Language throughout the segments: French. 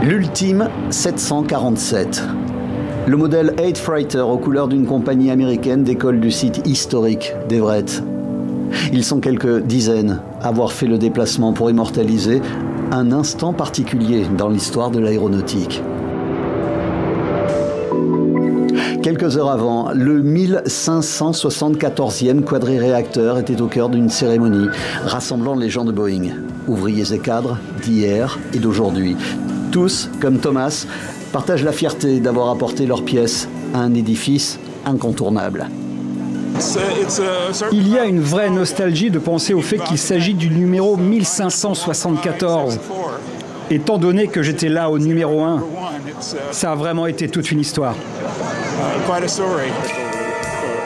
L'ultime 747. Le modèle 8 Fighter aux couleurs d'une compagnie américaine décolle du site historique d'Everett. Ils sont quelques dizaines à avoir fait le déplacement pour immortaliser un instant particulier dans l'histoire de l'aéronautique. Quelques heures avant, le 1574e quadriréacteur était au cœur d'une cérémonie rassemblant les gens de Boeing, ouvriers et cadres d'hier et d'aujourd'hui. Tous, comme Thomas, partagent la fierté d'avoir apporté leur pièce à un édifice incontournable. Il y a une vraie nostalgie de penser au fait qu'il s'agit du numéro 1574. Étant donné que j'étais là au numéro 1, ça a vraiment été toute une histoire.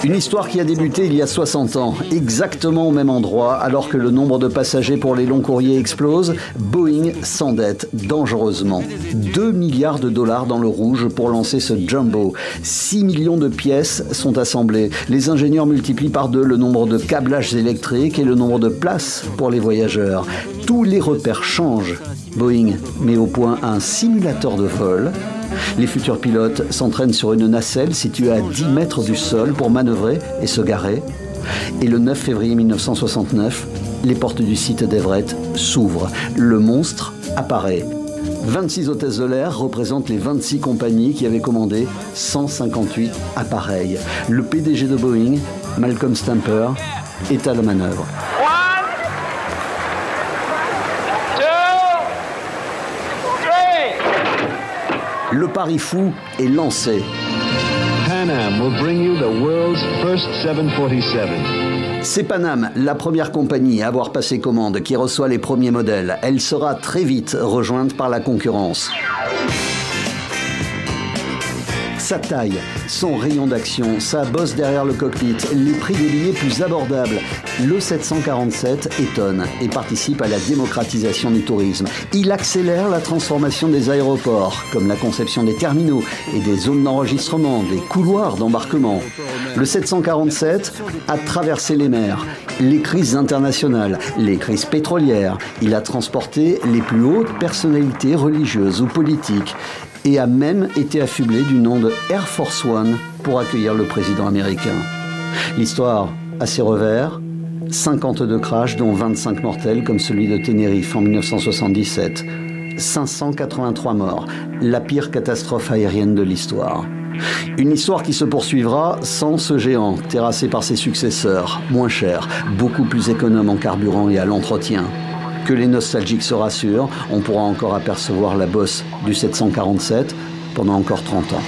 Une histoire qui a débuté il y a 60 ans, exactement au même endroit, alors que le nombre de passagers pour les longs courriers explose, Boeing s'endette dangereusement. 2 milliards de dollars dans le rouge pour lancer ce jumbo. 6 millions de pièces sont assemblées. Les ingénieurs multiplient par 2 le nombre de câblages électriques et le nombre de places pour les voyageurs. Tous les repères changent. Boeing met au point un simulateur de vol. Les futurs pilotes s'entraînent sur une nacelle située à 10 mètres du sol pour manœuvrer et se garer. Et le 9 février 1969, les portes du site d'Everett s'ouvrent. Le monstre apparaît. 26 hôtesses de l'air représentent les 26 compagnies qui avaient commandé 158 appareils. Le PDG de Boeing, Malcolm Stamper, est à la manœuvre. Le pari fou est lancé. Pan Am will bring you the world's first 747. C'est Pan Am, la première compagnie à avoir passé commande, qui reçoit les premiers modèles. Elle sera très vite rejointe par la concurrence. Sa taille, son rayon d'action, sa bosse derrière le cockpit, les prix des billets plus abordables. Le 747 étonne et participe à la démocratisation du tourisme. Il accélère la transformation des aéroports, comme la conception des terminaux et des zones d'enregistrement, des couloirs d'embarquement. Le 747 a traversé les mers, les crises internationales, les crises pétrolières. Il a transporté les plus hautes personnalités religieuses ou politiques et a même été affublé du nom de Air Force One pour accueillir le président américain. L'histoire a ses revers, 52 crashs dont 25 mortels comme celui de Tenerife en 1977, 583 morts, la pire catastrophe aérienne de l'histoire. Une histoire qui se poursuivra sans ce géant, terrassé par ses successeurs, moins cher, beaucoup plus économe en carburant et à l'entretien. Que les nostalgiques se rassurent, on pourra encore apercevoir la bosse du 747 pendant encore 30 ans.